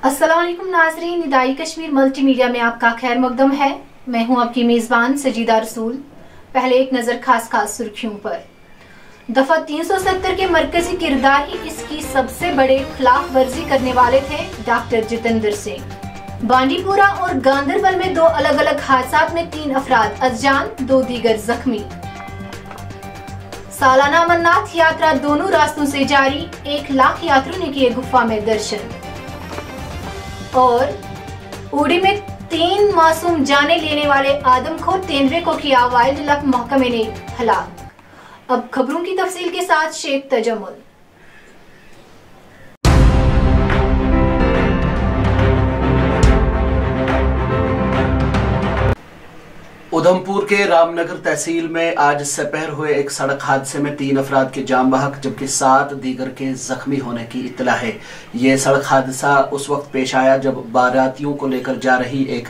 अस्सलाम वालेकुम नाज़रीन, निदाई कश्मीर मल्टीमीडिया में आपका खैर मकदम है। मैं हूं आपकी मेज़बान सजीदा रसूल। पहले एक नज़र खास सुर्खियों पर। दफा 370 के मरकजी किरदार ही इसकी सबसे बड़े खिलाफ वर्जी करने वाले थे डॉक्टर जितेंद्र सिंह। बांडीपुरा और गांदरबल में दो अलग अलग हादसात में 3 अफराद अज़जान, 2 दीगर जख्मी। सालाना अमरनाथ यात्रा दोनों रास्तों से जारी, 1 लाख यात्रियों ने किए गुफा में दर्शन। और उड़ी में 3 मासूम जाने लेने वाले आदमखोर तेंदुए को किया वाइल्ड लाइफ महकमे ने हलाक। अब खबरों की तफसील के साथ शेख तजम्मुल। उधमपुर के रामनगर तहसील में आज सपहर हुए एक सड़क हादसे में 3 अफराद के जान बहक जबकि 7 दीगर के जख्मी होने की इत्तला है। ये सड़क हादसा उस वक्त पेश आया जब बारातियों को लेकर जा रही एक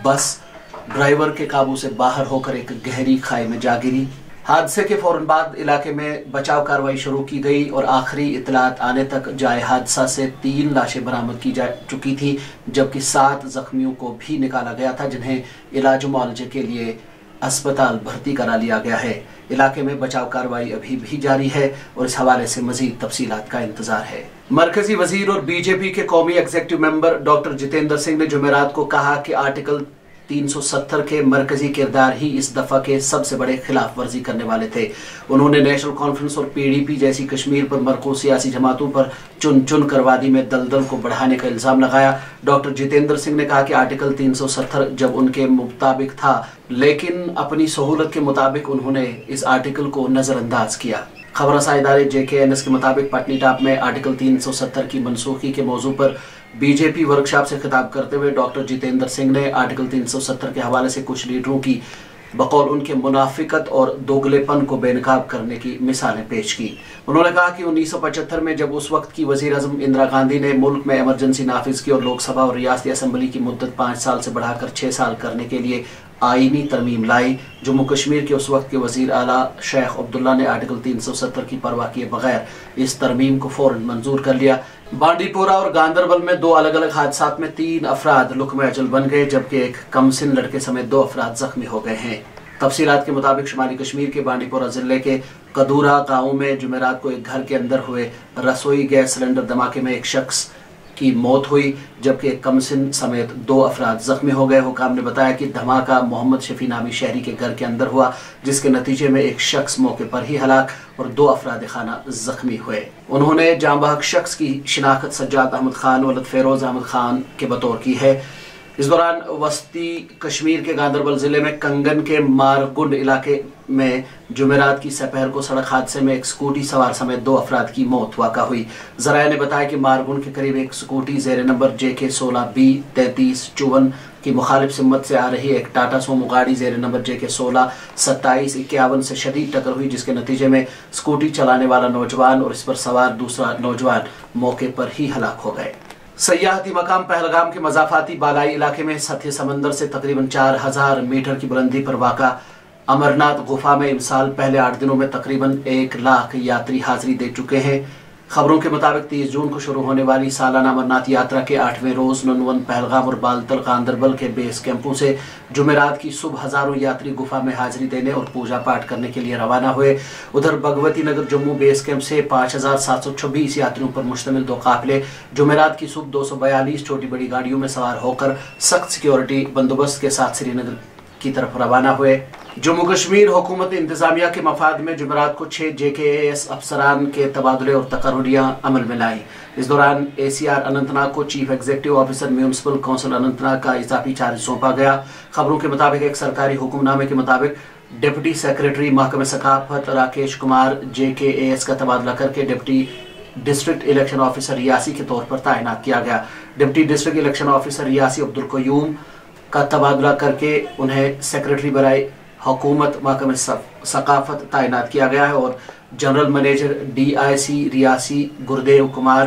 बस ड्राइवर के काबू से बाहर होकर एक गहरी खाई में जा गिरी। हादसे के फौरन बाद इलाके में बचाव कार्रवाई शुरू की गई और आखिरी इतलात आने तक जाए हादसा से 3 लाशें बरामद की जा चुकी थी जबकि 7 जख्मियों को भी निकाला गया था जिन्हें इलाज मुआवजे के लिए अस्पताल भर्ती करा लिया गया है। इलाके में बचाव कार्रवाई अभी भी जारी है और इस हवाले से मजीद तफसीलात का इंतजार है। मरकजी वजीर और बीजेपी के कौमी executive member doctor Jitendra Singh ने जुमेरात को कहा कि आर्टिकल 370 के मरकजी किरदार ही इस दफा के सबसे बड़े खिलाफ वर्जी करने वाले थे। उन्होंने नेशनल कॉन्फ्रेंस और पीडीपी जैसी कश्मीर पर मरकूज सियासी जमातों पर चुन चुन कर वादी में दलदल को बढ़ाने का इल्जाम लगाया। डॉक्टर जितेंद्र सिंह ने कहा कि आर्टिकल 370 जब उनके मुताबिक था लेकिन अपनी सहूलत के मुताबिक उन्होंने इस आर्टिकल को नजरअंदाज किया। खबर रसाई इदारे JKNS के मुताबिक पटनीटाप में आर्टिकल 370 की मनसूखी के मौजू पर बीजेपी वर्कशॉप से खिताब करते हुए डॉक्टर जितेंद्र सिंह ने आर्टिकल 370 के हवाले से कुछ लीडरों की बकौल उनके मुनाफिकत और दोगलेपन को बेनकाब करने की मिसालें पेश की। उन्होंने कहा कि 1975 में जब उस वक्त की वजीर आजम इंदिरा गांधी ने मुल्क में इमरजेंसी नाफिज की और लोकसभा और रियासती असम्बली की मुद्दत 5 साल से बढ़ाकर 6 साल करने के लिए आईनी तरमीम लाई, जम्मू कश्मीर के उस वक्त के वजीर आला शेख अब्दुल्ला ने आर्टिकल 370 की परवाह किए बगैर इस तरमीम को फौरन मंजूर कर लिया। बांडीपुरा और गांदरबल में 2 अलग अलग हादसात में 3 अफराद लुक्मे अजल बन गए जबकि एक कमसिन लड़के समेत 2 अफराद जख्मी हो गए हैं। तफसीलात के मुताबिक शुमाली कश्मीर के बांडीपुरा जिले के कदूरा गाँव में जुमेरात को एक घर के अंदर हुए रसोई गैस सिलेंडर धमाके में एक शख्स की मौत हुई जबकि एक कमसिन समेत 2 अफराद जख्मी हो गए। हुकाम ने बताया कि धमाका मोहम्मद शफी नामी शहरी के घर के अंदर हुआ जिसके नतीजे में एक शख्स मौके पर ही हलाक और 2 अफराद खाना जख्मी हुए। उन्होंने जान बहक शख्स की शिनाख्त सज्जाद अहमद खान वलद फेरोज अहमद खान के बतौर की है। इस दौरान वस्ती कश्मीर के गांदरबल जिले में कंगन के मारगुंड इलाके में जुमेरात की सपहर को सड़क हादसे में एक स्कूटी सवार समेत 2 अफराद की मौत वाक़ा हुई। ज़राए ने बताया कि मारगुंड के करीब एक स्कूटी ज़ेर नंबर JK 16B 3354 की मुखालिफ सिमत से आ रही एक टाटा सोमो गाड़ी ज़ेर नंबर JK 16 2751 से शदीद टक्कर हुई जिसके नतीजे में स्कूटी चलाने वाला नौजवान और इस पर सवार दूसरा नौजवान मौके पर ही हलाक हो गए। सयाहती मकाम पहलगाम के मजाफाती बालाई इलाके में सतह समंदर से तकरीबन 4000 मीटर की बुलंदी पर वाक़ा अमरनाथ गुफा में इस साल पहले 8 दिनों में तकरीबन 1 लाख यात्री हाजिरी दे चुके हैं। खबरों के मुताबिक 30 जून को शुरू होने वाली सालाना अमरनाथ यात्रा के 8वें रोज ननवन पहलगाम और बालतल गांदरबल के बेस कैंपों से जुमेरात की सुबह हजारों यात्री गुफा में हाजिरी देने और पूजा पाठ करने के लिए रवाना हुए। उधर भगवती नगर जम्मू बेस कैंप से 5726 यात्रियों पर मुश्तमिल 2 काफिले जुमेरात की सुबह 242 छोटी बड़ी गाड़ियों में सवार होकर सख्त सिक्योरिटी बंदोबस्त के साथ श्रीनगर की तरफ रवाना हुए। जम्मू कश्मीर हुकूमत इंतजामिया के मफाद में जुमेरात को 6 JKAS अफसरान के तबादले और तकर्रियाँ अमल में लाई। इस दौरान ACR अनंतनाग को chief executive officer municipal council Anantnag का इजाफी चार्ज सौंपा गया। खबरों के मुताबिक एक सरकारी हुक्मनामे के मुताबिक डिप्टी सेक्रेटरी महकमे सकाफत राकेश कुमार JKAS का तबादला करके deputy district election officer Reasi के तौर पर तैनात किया गया। Deputy district election officer Reasi Abdul Qayoom का तबादला करके उन्हें सेक्रेटरी बराए हुकूमत महकमे सकाफत तैनात किया गया है और general manager DIC Reasi Gurdev Kumar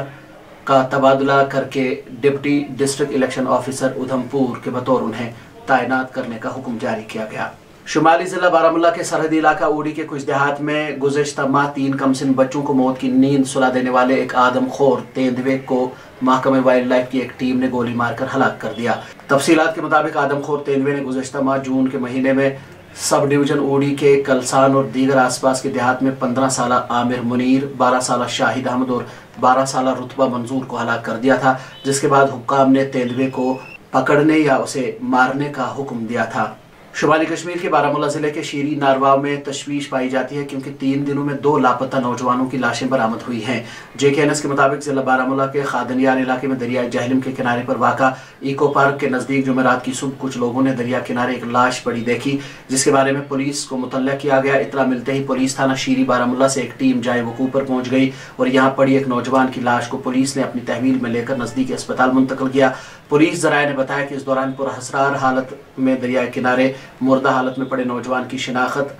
का तबादला करके deputy district election officer Udhampur के बतौर उन्हें तैनात करने का हुक्म जारी किया गया। शुमाली जिला बारामूला के सरहदी इलाका उड़ी के कुछ देहात में गुज़श्ता माह 3 कमसिन बच्चों को मौत की नींद सुला देने वाले एक आदमखोर तेंदुए को महकमे वाइल्ड लाइफ की एक टीम ने गोली मारकर हलाक कर दिया। तफसीलात के मुताबिक आदमखोर तेंदुए ने गुज़श्ता माह जून के महीने में सब डिवीजन उड़ी के कलसान और दीगर आसपास के देहात में 15 साला आमिर मुनीर, 12 साला शाहिद अहमद और 12 साला रुतबा मंजूर को हलाक कर दिया था, जिसके बाद हुक्काम ने तेंदुए को पकड़ने या उसे मारने का हुक्म दिया था। शुमाली कश्मीर के बारामूला जिले के शीरी नारवा में तशवीश पाई जाती है क्योंकि 3 दिनों में 2 लापता नौजवानों की लाशें बरामद हुई हैं। JKNS के मुताबिक जिला बारामूला के खादनियार इलाके में दरिया जहलम के किनारे पर वाक़ा इको पार्क के नज़दीक जुमेरात की सुबह कुछ लोगों ने दरिया किनारे एक लाश पड़ी देखी, जिसके बारे में पुलिस को मुतल्ला किया गया। इतला मिलते ही पुलिस थाना शीरी बारामूला से एक टीम जाए वकूफ़ पर पहुंच गई और यहाँ पड़ी एक नौजवान की लाश को पुलिस ने अपनी तहवील में लेकर नज़दीकी अस्पताल मुंतकिल किया। पुलिस ज़राए ने बताया कि इस दौरान पुरहसरार हालत में दरिया किनारे मुर्दा हालत में पड़े नौजवान की शिनाख्त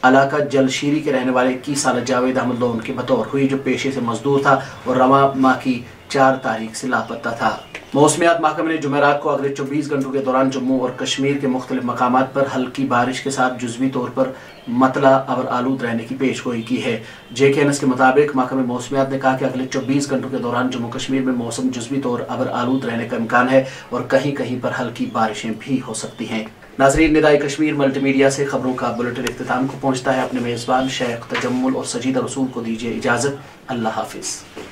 इलाका जलशीरी के रहने वाले 21 साल जावेद अहमद लोन के बतौर हुई, जो पेशे से मजदूर था और रवा माह की 4 तारीख से लापता था। मौसमियात महकमे ने जुमेरात को अगले 24 घंटों के दौरान जम्मू और कश्मीर के मुख्तलिफ मकामात पर हल्की बारिश के साथ जुज़वी तौर पर मतला अबर आलूद रहने की पेशगोई की है। JKNS के मुताबिक महकमे मौसमियात ने कहा कि अगले 24 घंटों के दौरान जम्मू कश्मीर में मौसम जुज़वी तौर अबर आलूद रहने का इम्कान है और कहीं कहीं पर हल्की बारिशें भी हो सकती हैं। नाज़रीन, निदाई कश्मीर मल्टीमीडिया से खबरों का बुलेटिन इख्तिताम को पहुँचता है। अपने मेज़बान शेख तजम्मुल और सजीदा रसूल को दीजिए इजाज़त। अल्लाह हाफिज़।